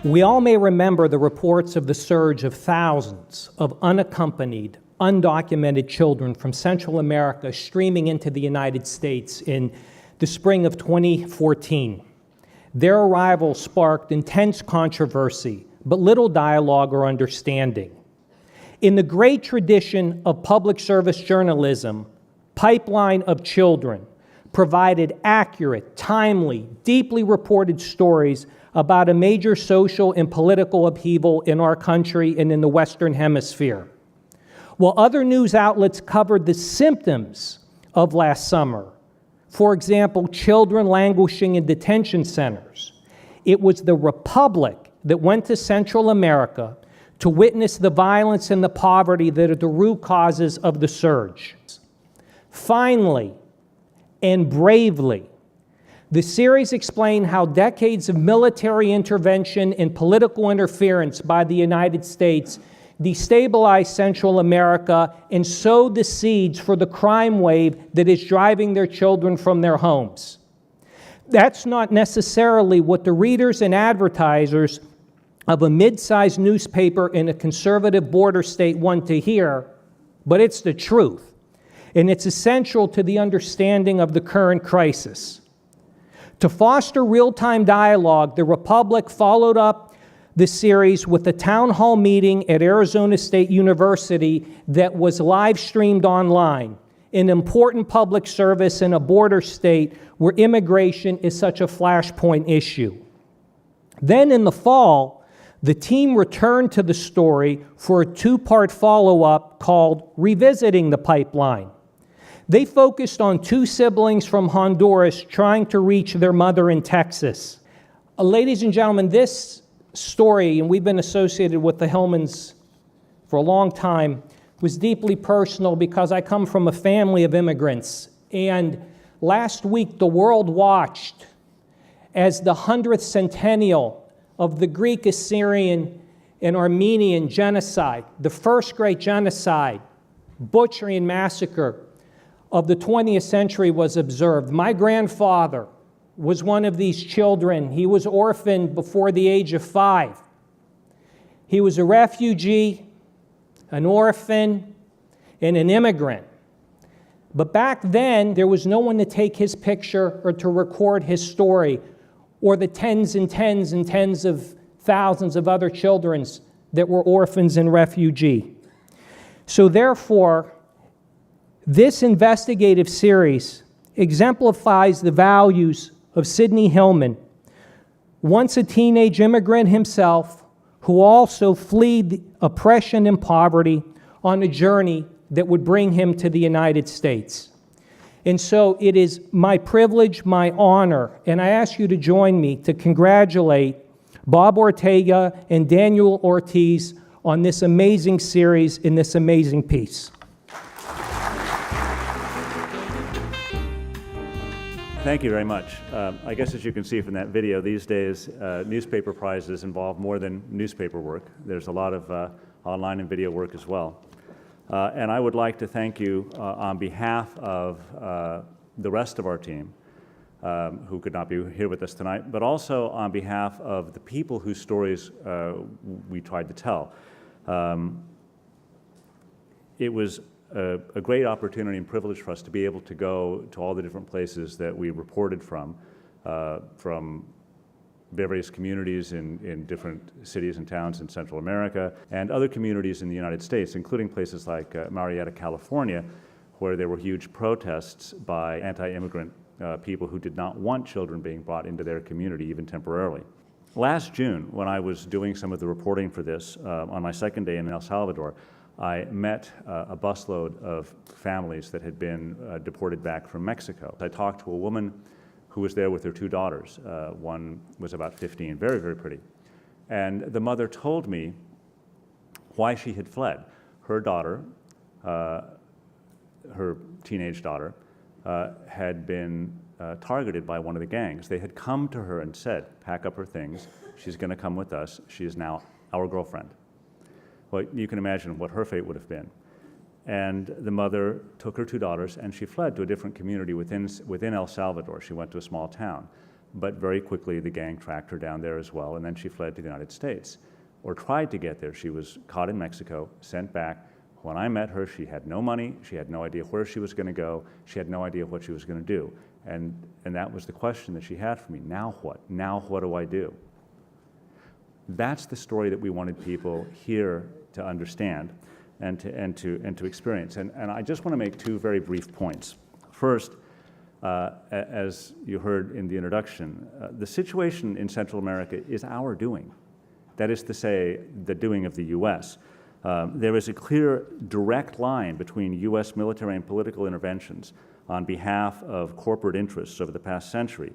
We all may remember the reports of the surge of thousands of unaccompanied, undocumented children from Central America streaming into the United States in the spring of 2014. Their arrival sparked intense controversy, but little dialogue or understanding. In the great tradition of public service journalism, Pipeline of Children provided accurate, timely, deeply reported stories about a major social and political upheaval in our country and in the Western Hemisphere. While other news outlets covered the symptoms of last summer, for example, children languishing in detention centers, it was the Republic that went to Central America to witness the violence and the poverty that are the root causes of the surge. Finally, and bravely, the series explained how decades of military intervention and political interference by the United States destabilized Central America and sowed the seeds for the crime wave that is driving their children from their homes. That's not necessarily what the readers and advertisers of a mid-sized newspaper in a conservative border state want to hear, but it's the truth, and it's essential to the understanding of the current crisis. To foster real-time dialogue, the Republic followed up the series with a town hall meeting at Arizona State University that was live-streamed online, an important public service in a border state where immigration is such a flashpoint issue. Then in the fall, the team returned to the story for a two-part follow-up called Revisiting the Pipeline. They focused on two siblings from Honduras trying to reach their mother in Texas. Ladies and gentlemen, this story, and we've been associated with the HIllmans for a long time, was deeply personal because I come from a family of immigrants. And last week, the world watched as the 100th centennial of the Greek, Assyrian, and Armenian genocide, the first great genocide, butchery and massacre of the 20th century was observed. My grandfather was one of these children. He was orphaned before the age of 5. He was a refugee, an orphan, and an immigrant. But back then, there was no one to take his picture or to record his story, or the tens and tens and tens of thousands of other children that were orphans and refugee. So therefore, this investigative series exemplifies the values of Sidney HIllman, once a teenage immigrant himself, who also fled oppression and poverty on a journey that would bring him to the United States. And so it is my privilege, my honor, and I ask you to join me to congratulate Bob Ortega and Daniel Ortiz on this amazing series in this amazing piece. Thank you very much. I guess as you can see from that video, these days newspaper prizes involve more than newspaper work. There's a lot of online and video work as well. And I would like to thank you on behalf of the rest of our team who could not be here with us tonight, but also on behalf of the people whose stories we tried to tell. It was a great opportunity and privilege for us to be able to go to all the different places that we reported from various communities in different cities and towns in Central America, and other communities in the United States, including places like Marietta, California, where there were huge protests by anti-immigrant people who did not want children being brought into their community, even temporarily. Last June, when I was doing some of the reporting for this, on my second day in El Salvador, I met a busload of families that had been deported back from Mexico. I talked to a woman who was there with her 2 daughters. One was about 15, very, very pretty. And the mother told me why she had fled. Her daughter, her teenage daughter, had been targeted by one of the gangs. They had come to her and said, pack up her things, she's gonna come with us, she is now our girlfriend. Well, you can imagine what her fate would have been. And the mother took her 2 daughters and she fled to a different community within El Salvador. She went to a small town. but very quickly the gang tracked her down there as well, and then she fled to the United States, or tried to get there. She was caught in Mexico, sent back. When I met her, she had no money, she had no idea where she was going to go, she had no idea what she was going to do. And that was the question that she had for me. Now what? Now what do I do? That's the story that we wanted people here to understand and to experience. And I just want to make two very brief points. First, as you heard in the introduction, the situation in Central America is our doing. That is to say, the doing of the U.S. There is a clear, direct line between U.S. military and political interventions on behalf of corporate interests over the past century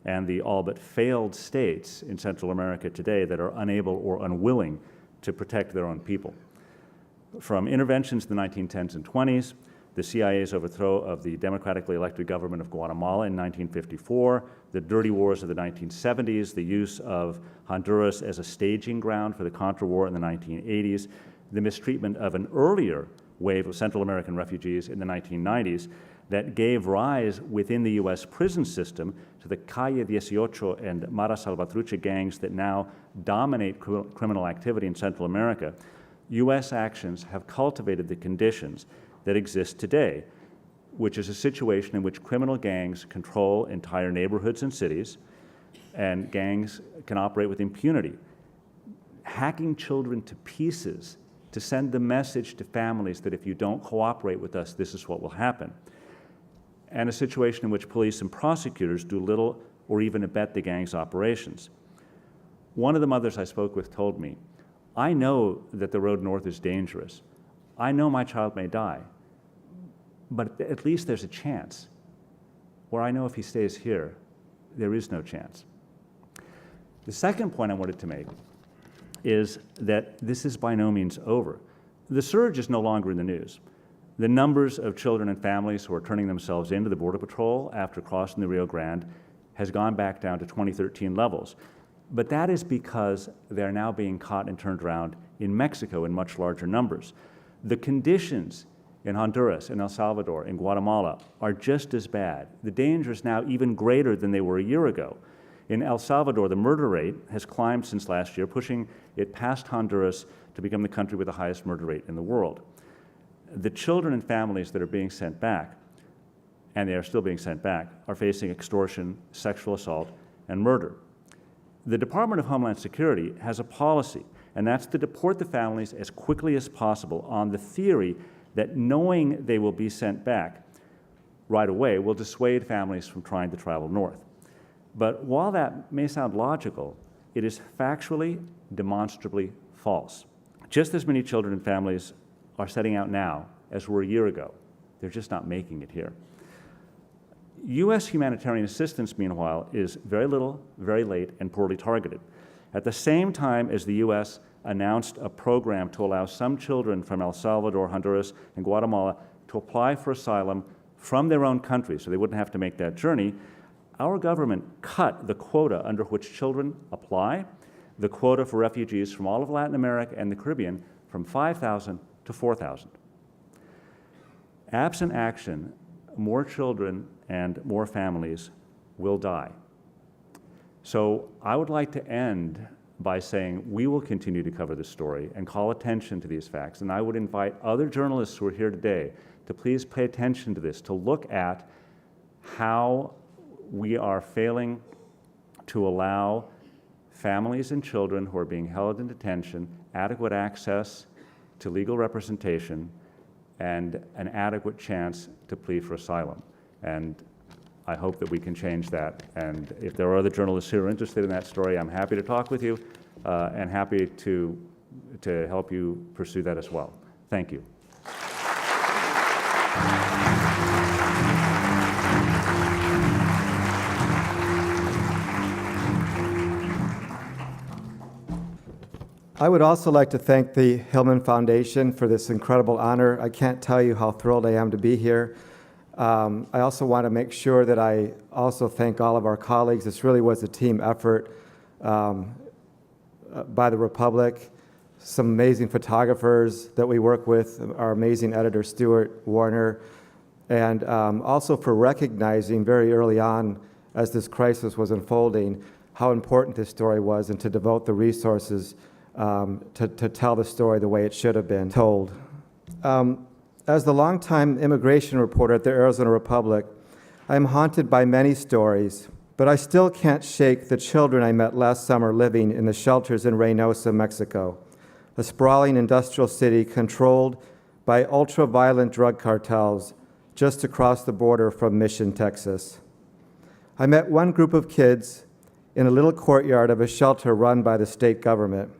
and the all but failed states in Central America today that are unable or unwilling to protect their own people. From interventions in the 1910s and 20s, the CIA's overthrow of the democratically elected government of Guatemala in 1954, the dirty wars of the 1970s, the use of Honduras as a staging ground for the Contra War in the 1980s, the mistreatment of an earlier wave of Central American refugees in the 1990s that gave rise within the U.S. prison system to the Calle 18 and Mara Salvatrucha gangs that now dominate criminal activity in Central America. U.S. actions have cultivated the conditions that exist today, which is a situation in which criminal gangs control entire neighborhoods and cities, and gangs can operate with impunity, hacking children to pieces to send the message to families that if you don't cooperate with us, this is what will happen. And a situation in which police and prosecutors do little or even abet the gang's operations. One of the mothers I spoke with told me, I know that the road north is dangerous. I know my child may die, but at least there's a chance. Or I know if he stays here, there is no chance. The second point I wanted to make is that this is by no means over. The surge is no longer in the news. The numbers of children and families who are turning themselves into the Border Patrol after crossing the Rio Grande has gone back down to 2013 levels. But that is because they're now being caught and turned around in Mexico in much larger numbers. The conditions in Honduras, in El Salvador, in Guatemala are just as bad. The danger is now even greater than they were a year ago. In El Salvador, the murder rate has climbed since last year, pushing it past Honduras to become the country with the highest murder rate in the world. The children and families that are being sent back, and they are still being sent back, are facing extortion, sexual assault, and murder. The Department of Homeland Security has a policy, and that's to deport the families as quickly as possible on the theory that knowing they will be sent back right away will dissuade families from trying to travel north. But while that may sound logical, it is factually, demonstrably false. Just as many children and families are setting out now as were a year ago. They're just not making it here. U.S. humanitarian assistance, meanwhile, is very little, very late, and poorly targeted. At the same time as the U.S. announced a program to allow some children from El Salvador, Honduras, and Guatemala to apply for asylum from their own country so they wouldn't have to make that journey, our government cut the quota under which children apply, the quota for refugees from all of Latin America and the Caribbean, from 5,000 to 4,000. Absent action, more children and more families will die. So I would like to end by saying we will continue to cover this story and call attention to these facts. And I would invite other journalists who are here today to please pay attention to this, to look at how we are failing to allow families and children who are being held in detention adequate access to legal representation and an adequate chance to plead for asylum. And I hope that we can change that. And if there are other journalists who are interested in that story, I'm happy to talk with you and happy to help you pursue that as well. Thank you. I would also like to thank the HIllman Foundation for this incredible honor. I can't tell you how thrilled I am to be here. I also want to make sure that I also thank all of our colleagues. This really was a team effort by the Republic. Some amazing photographers that we work with, our amazing editor, Stuart Warner, and also for recognizing very early on as this crisis was unfolding, how important this story was and to devote the resources to tell the story the way it should have been told. As the longtime immigration reporter at the Arizona Republic, I am haunted by many stories, but I still can't shake the children I met last summer living in the shelters in Reynosa, Mexico, a sprawling industrial city controlled by ultra-violent drug cartels just across the border from Mission, Texas. I met one group of kids in a little courtyard of a shelter run by the state government.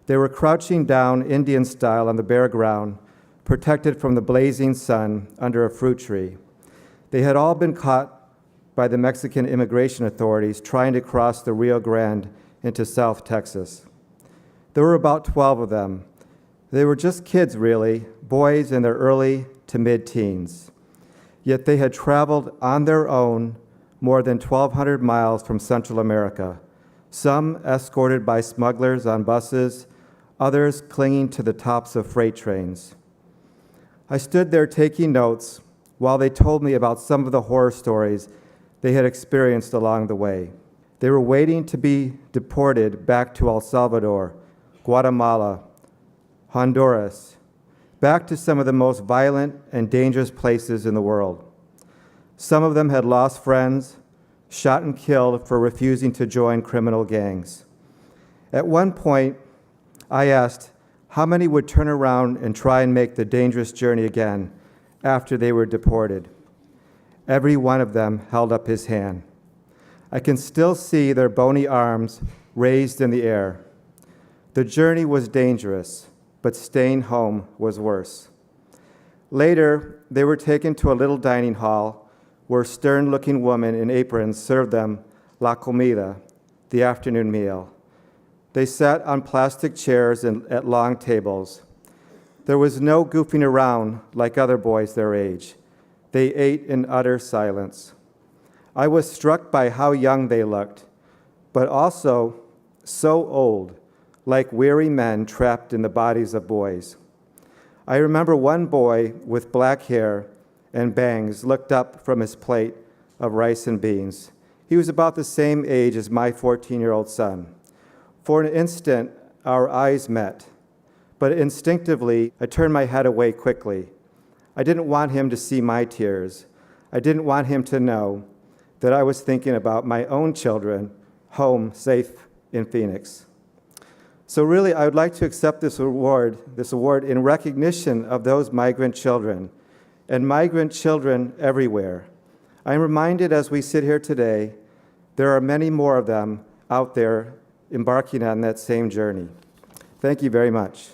They were crouching down Indian style on the bare ground, protected from the blazing sun under a fruit tree. They had all been caught by the Mexican immigration authorities trying to cross the Rio Grande into South Texas. There were about 12 of them. They were just kids, really, boys in their early to mid-teens. Yet they had traveled on their own more than 1,200 miles from Central America, some escorted by smugglers on buses, others clinging to the tops of freight trains. I stood there taking notes while they told me about some of the horror stories they had experienced along the way. They were waiting to be deported back to El Salvador, Guatemala, Honduras, back to some of the most violent and dangerous places in the world. Some of them had lost friends, shot and killed for refusing to join criminal gangs. At one point, I asked how many would turn around and try and make the dangerous journey again after they were deported. Every one of them held up his hand. I can still see their bony arms raised in the air. The journey was dangerous, but staying home was worse. Later, they were taken to a little dining hall where a stern-looking woman in aprons served them la comida, the afternoon meal. They sat on plastic chairs at long tables. There was no goofing around like other boys their age. They ate in utter silence. I was struck by how young they looked, but also so old, like weary men trapped in the bodies of boys. I remember one boy with black hair and bangs looked up from his plate of rice and beans. He was about the same age as my 14-year-old son. For an instant, our eyes met, but instinctively, I turned my head away quickly. I didn't want him to see my tears. I didn't want him to know that I was thinking about my own children home safe in Phoenix. So really, I would like to accept this award in recognition of those migrant children and migrant children everywhere. I'm reminded as we sit here today, there are many more of them out there embarking on that same journey. Thank you very much.